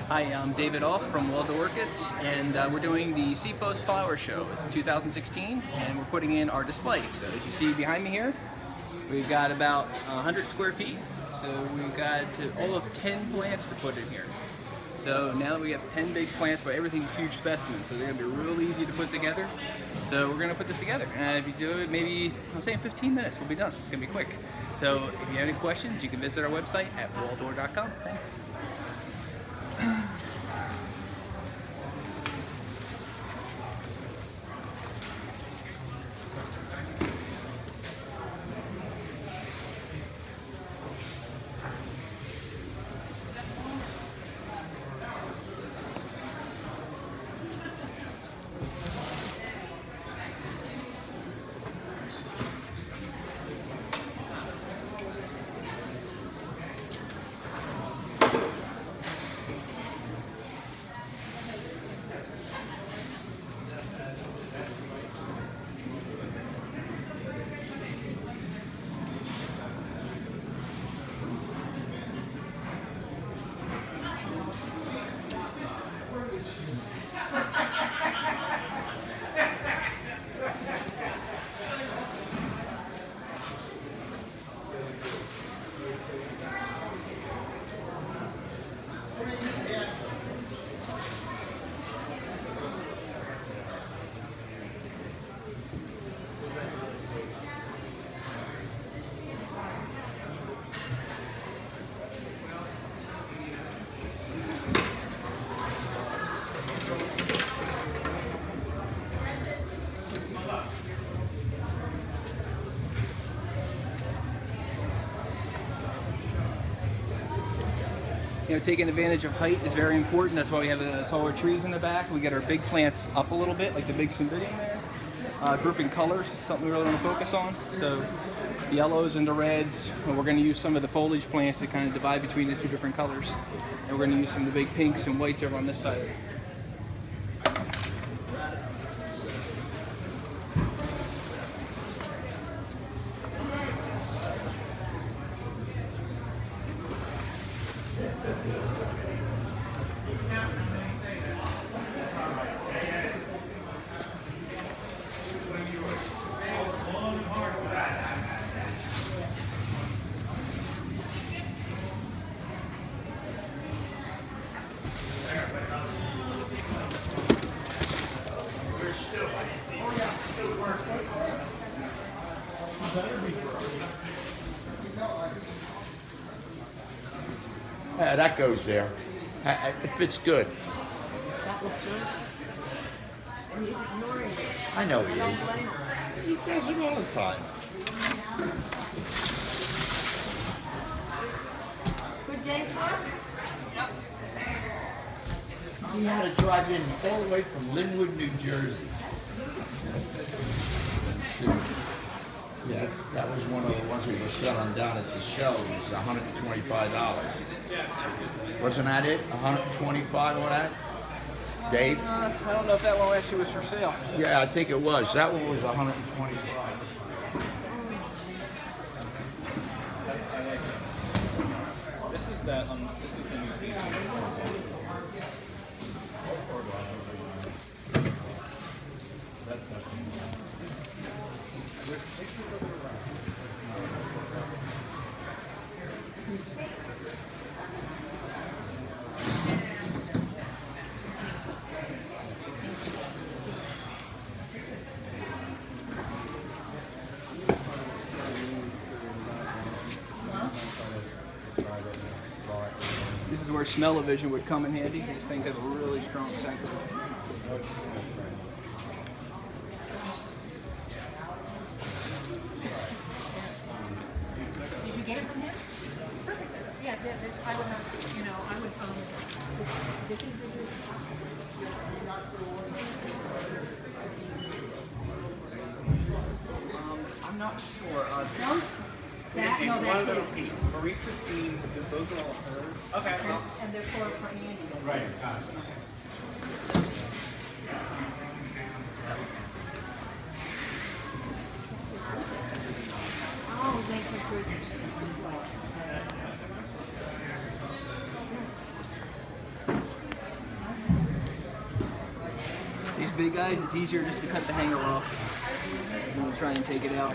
Hi, I'm David Off from Orchids, and we're doing the SEPOS Flower Show. It's 2016, and we're putting in our display. So as you see behind me here, we've got about 100 square feet. So we've got all of 10 plants to put in here. So now that we have 10 big plants, but everything's huge specimens, so they're going to be real easy to put together. So we're going to put this together, and if you do it, maybe, I'll say in 15 minutes, we'll be done. It's going to be quick. So if you have any questions, you can visit our website at waldor.com. Thanks. Taking advantage of height is very important. That's why we have the taller trees in the back. We get our big plants up a little bit, like the big cymbidium there. Grouping colors is something we really want to focus on. So the yellows and the reds, and we're going to use some of the foliage plants to kind of divide between the two different colors. And we're going to use some of the big pinks and whites over on this side. That goes there. It fits good. That looks nice. And he's ignoring it. I know he Don't is. blame him. He does it all the time. Good day's work? He had to drive in all the way from Linwood, New Jersey. Yeah, that was one of the ones we were selling down at the show. It was $125. Wasn't that it? $125 on that? Dave? I don't know if that one actually was for sale. Yeah, I think it was. That one was $125. This is that. This is the new species. That's not. This is where smell-o-vision would come in handy. These things have a really strong scent. Did you get it from him? Perfect. Yeah, I would not, I would, I'm not sure. no? That, no, one that's of those his. pieces. Marie Christine, those are all hers. Okay. And they're for Andy. Right. Got it. Oh, thank you for big guys, it's easier just to cut the hanger off and we'll try and take it out.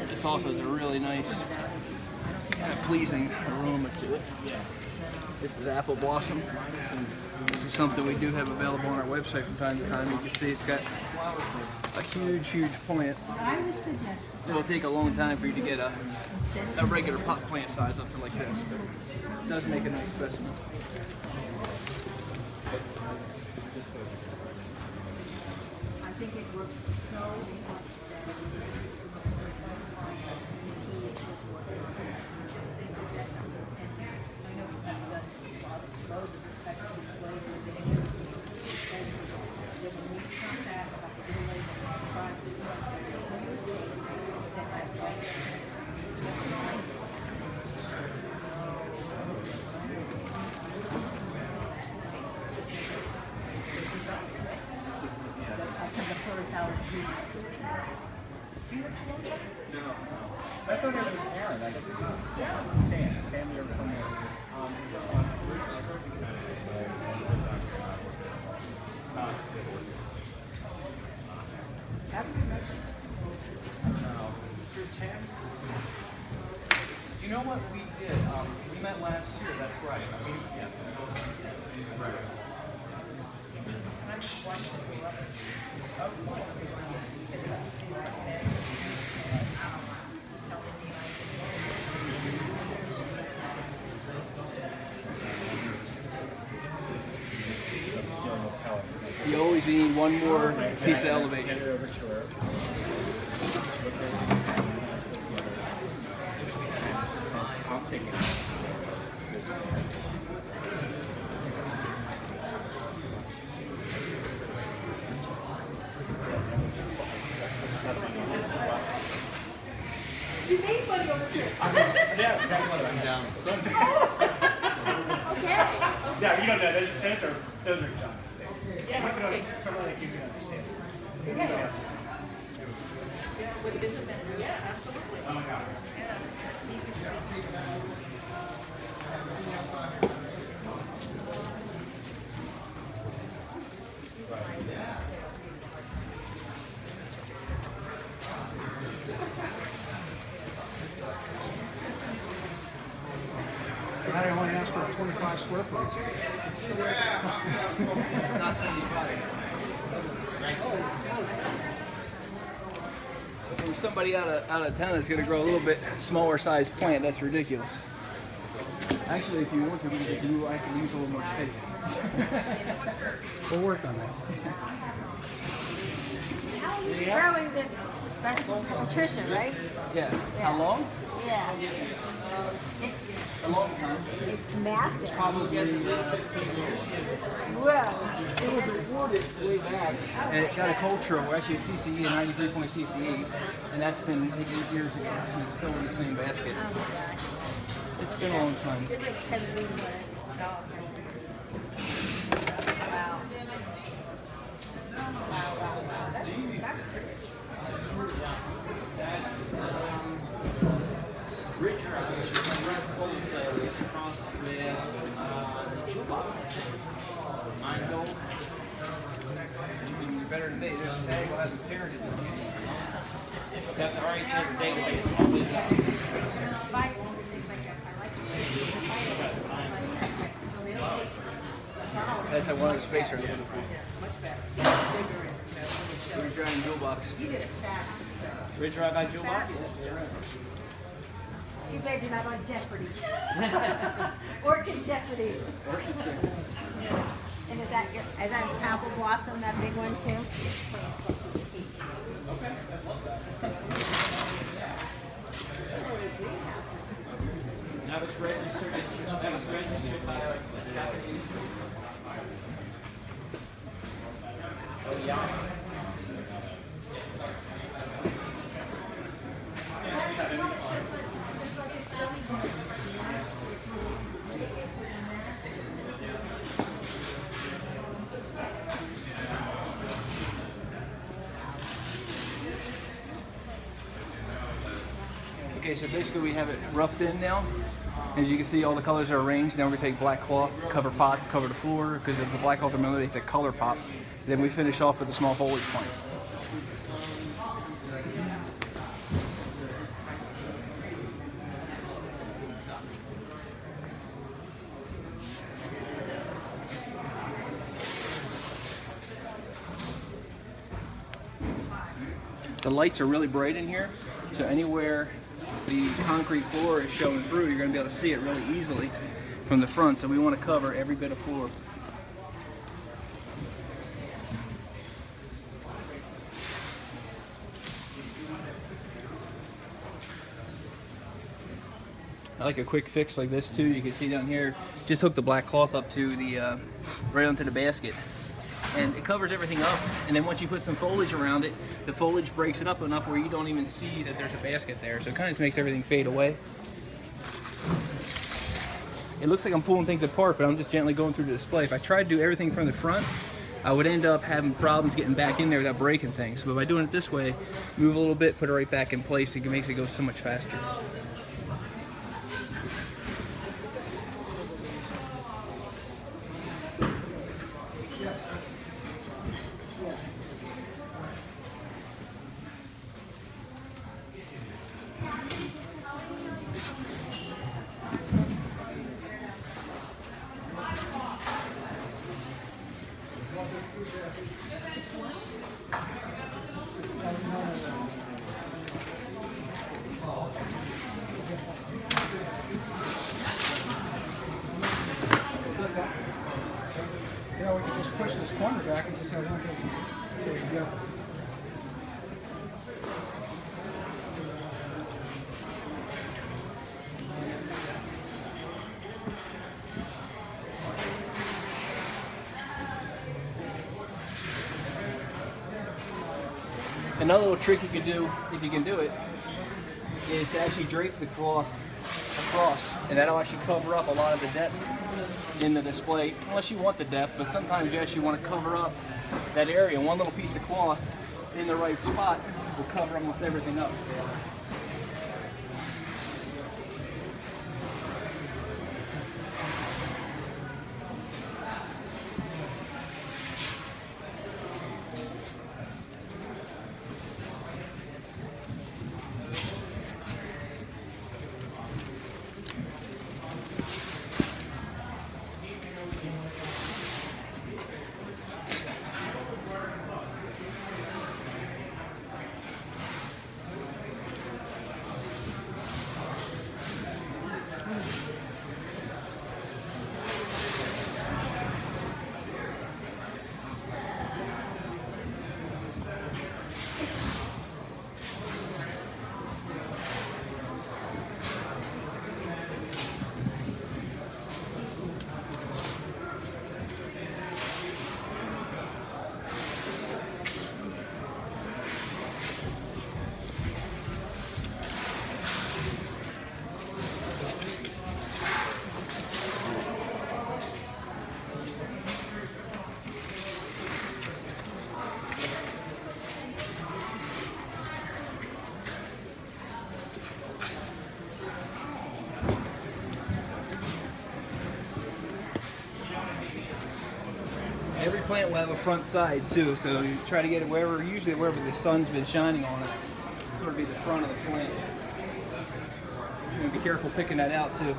This also has a really nice, kind of pleasing aroma to it. This is apple blossom. And this is something we do have available on our website from time to time. You can see it's got a huge, huge plant. I would suggest It'll take a long time for you to get a regular pot plant size up to like this, but it does make a nice specimen. I think it looks so much I thought it was Aaron. I guess Sam, you're from You know what we did? We met last year. That's right. Yes. Right. You always need one more piece of elevation. You made money over here. I'm down Sunday. Okay. Yeah, you don't know. Those are junk. Yeah, okay. Something like you can understand. Yeah. With a business manager, yeah, absolutely. Oh my God. I only asked for 25 square foot. It's not 25. For somebody out of town that's going to grow a little bit smaller size plant, that's ridiculous. Actually, if you want to, we can just move. I can use a little more space. We'll work on that. How are you growing this? That's Patricia, right? Yeah. How long? Yeah. It's A long time. it's massive. Probably at least 15 years. Whoa. It was awarded way back, and it got a culture, or actually a CCE, a 93-point CCE, and that's been 8 years ago, and it's still in the same basket. It's been a long time. There's like 10 million stuff. Wow. Wow. That's pretty. That's Richard, which is my red cold there, is crossed with jukebox. Mine gold. You're better than me. This tag will have its heritage on it. Got the RHS database always up. That's that one of the spacer. We're trying jewel box. Ridge Drive by jukebox? Too bad you're not on Jeopardy. Orchid Jeopardy. Orchid Jeopardy. And is that apple blossom, that big one too? That was registered by a Japanese. Oh yeah. Okay, so basically we have it roughed in now. As you can see, all the colors are arranged. Now we're going to take black cloth, cover pots, cover the floor, because of the black cloth eliminates the color pop. Then we finish off with the small foliage plants. The lights are really bright in here, so anywhere the concrete floor is showing through, you're going to be able to see it really easily from the front, so we want to cover every bit of floor. I like a quick fix like this too. You can see down here, just hook the black cloth up to the right onto the basket, and it covers everything up. And then once you put some foliage around it, the foliage breaks it up enough where you don't even see that there's a basket there. So it kind of just makes everything fade away. It looks like I'm pulling things apart, but I'm just gently going through the display. If I tried to do everything from the front, I would end up having problems getting back in there without breaking things. But by doing it this way, move a little bit, put it right back in place, it makes it go so much faster. Yeah, we could just push this corner back and just have one big. There you go. Another little trick you could do, if you can do it, is to actually drape the cloth across, and that'll actually cover up a lot of the depth in the display, unless you want the depth, but sometimes you actually want to cover up that area. One little piece of cloth in the right spot will cover almost everything up. Every plant will have a front side too, so you try to get it usually wherever the sun's been shining on it, sort of be the front of the plant. And be careful picking that out too.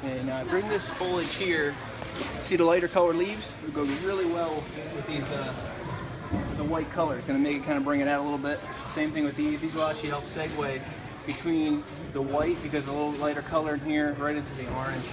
And bring this foliage here. See the lighter colored leaves? It will go really well with these, with the white color. It's going to make it kind of bring it out a little bit. Same thing with these. These will actually help segue between the white, because a little lighter color in here, right into the orange.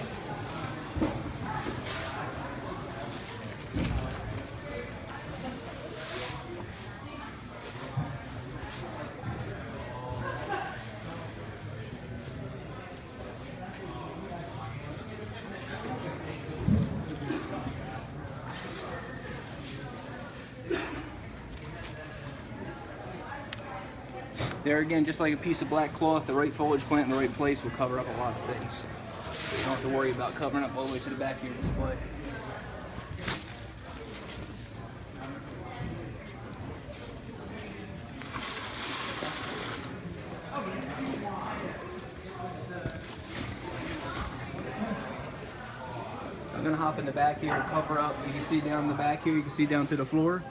There again, just like a piece of black cloth, the right foliage plant in the right place will cover up a lot of things. So you don't have to worry about covering up all the way to the back of your display. I'm gonna hop in the back here and cover up. You can see down in the back here, you can see down to the floor.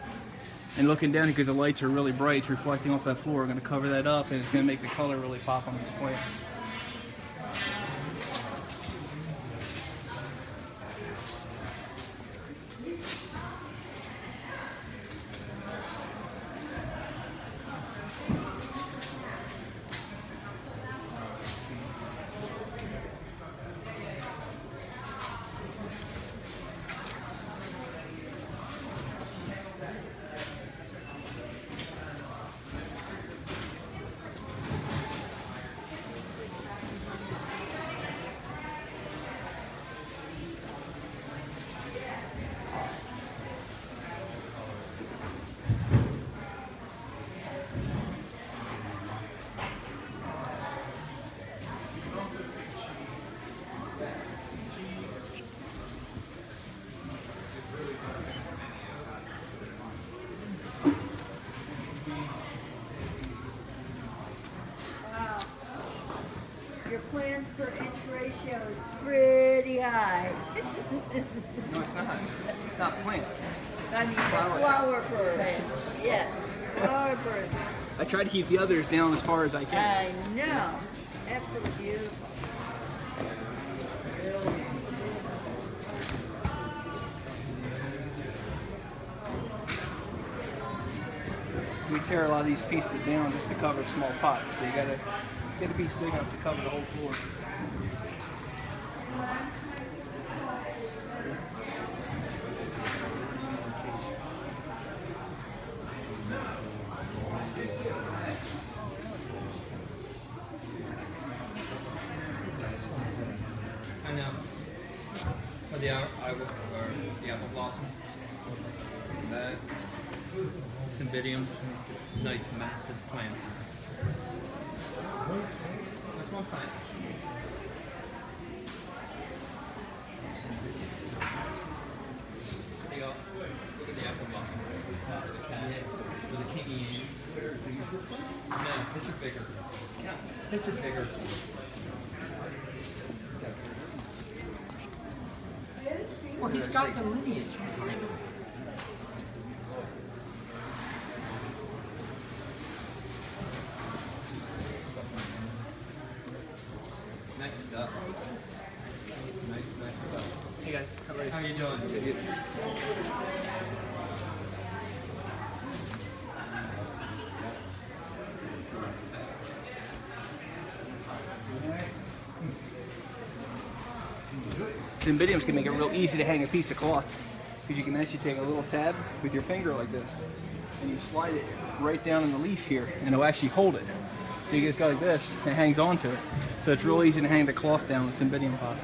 And looking down, because the lights are really bright, it's reflecting off that floor. I'm gonna cover that up and it's gonna make the color really pop on the display. Your plant per inch ratio is pretty high. No, it's not. It's not plant. I mean, flower per inch. Yeah, flower per inch. I try to keep the others down as far as I can. I know. Absolutely beautiful. We tear a lot of these pieces down just to cover small pots, so you gotta get a piece big enough to cover the whole floor. I know. Or the apple blossom. Cymbidiums, just nice massive plants. That's one plant. There you go. Look at the apple blossom. With the cat. With the kinky ends. No, his are bigger. His are bigger. Well, he's got the lineage behind him. Nice stuff. Nice stuff. Hey guys, how are you? How you doing? Good. Cymbidiums can make it real easy to hang a piece of cloth because you can actually take a little tab with your finger like this and you slide it right down in the leaf here and it'll actually hold it. So you just go like this and it hangs onto it. So it's real easy to hang the cloth down with Cymbidium pots.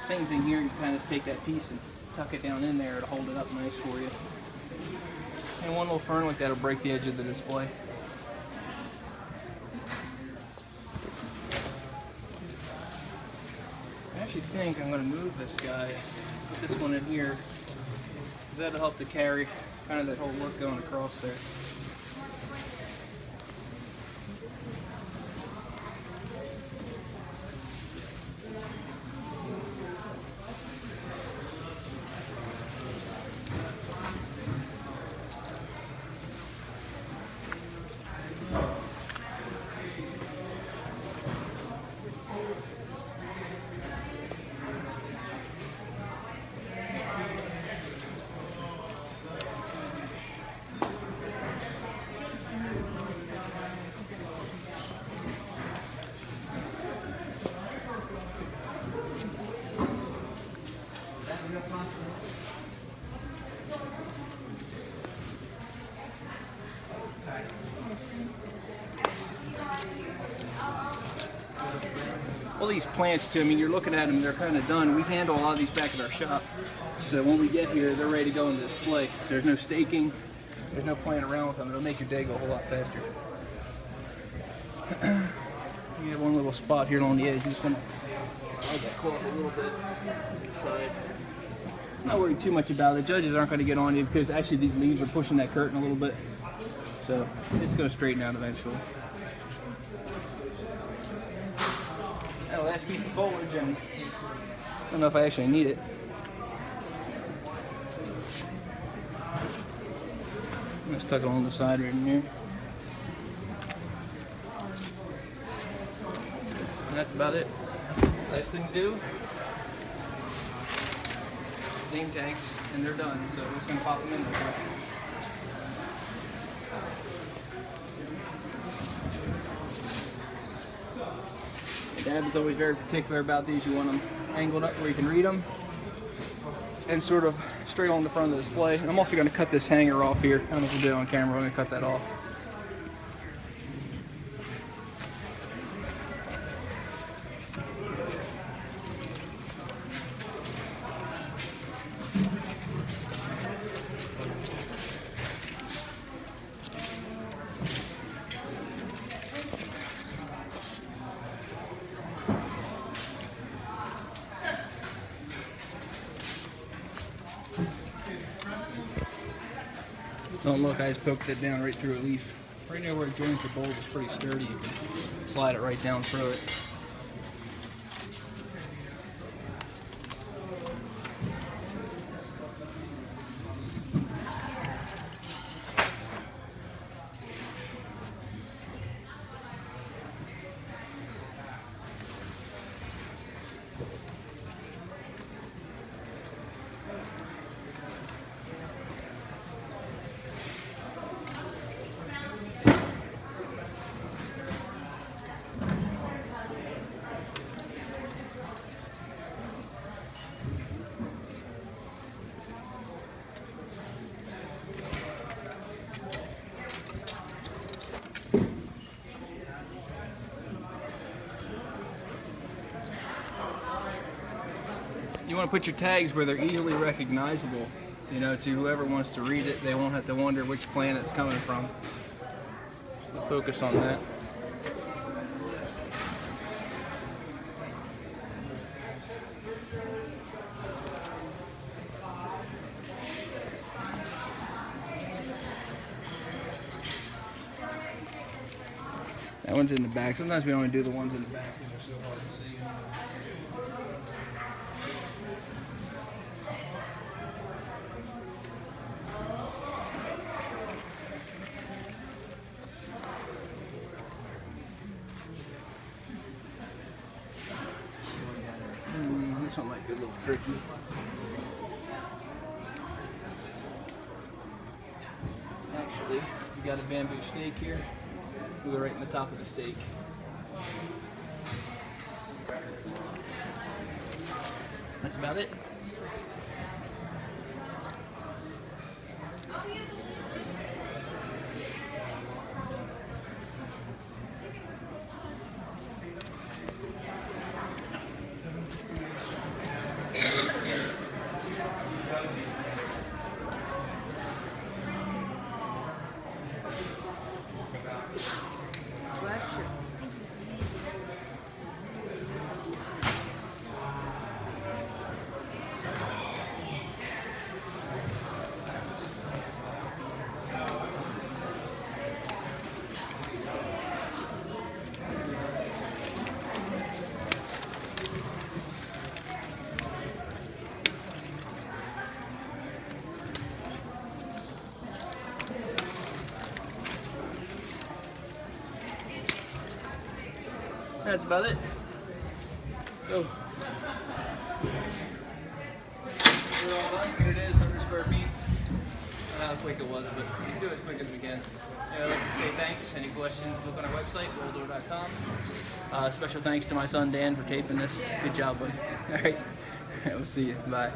Same thing here, you kind of take that piece and tuck it down in there to hold it up nice for you. And one little fern like that will break the edge of the display. I actually think I'm going to move this guy, put this one in here, because that'll help to carry kind of that whole look going across there. All these plants too, I mean, you're looking at them, they're kind of done. We handle a lot of these back at our shop. So when we get here, they're ready to go into display. There's no staking, there's no playing around with them. It'll make your day go a whole lot faster. You have one little spot here along the edge. You just want to slide that cloth a little bit to the side. Not worried too much about it. The judges aren't going to get on you because actually these leaves are pushing that curtain a little bit. So it's going to straighten out eventually. And the last piece of foliage, and I don't know if I actually need it. I'm going to stuck it on the side right in here. And that's about it. Last thing to do, name tags, and they're done. So we're just going to pop them in there. Dad was always very particular about these. You want them angled up where you can read them, and sort of straight on the front of the display. And I'm also going to cut this hanger off here. I don't know if we did it on camera. I'm going to cut that off. Don't look, I just poked it down right through a leaf. Right now where it joins the bulb is pretty sturdy. You can slide it right down through it. You want to put your tags where they're easily recognizable, you know, to whoever wants to read it. They won't have to wonder which plant it's coming from. So focus on that. That one's in the back. Sometimes we only do the ones in the back because they're so hard to see. This one might be a little tricky. Actually, we got a bamboo stake here. We'll go right in the top of the stake. That's about it. That's about it. So, we're all done. Here it is, 100 square feet. I don't know how quick it was, but we can do it as quick as we can. I'd like to say thanks. Any questions, look on our website, rolldoor.com. Special thanks to my son Dan for taping this. Good job, buddy. All right. We'll see you. Bye.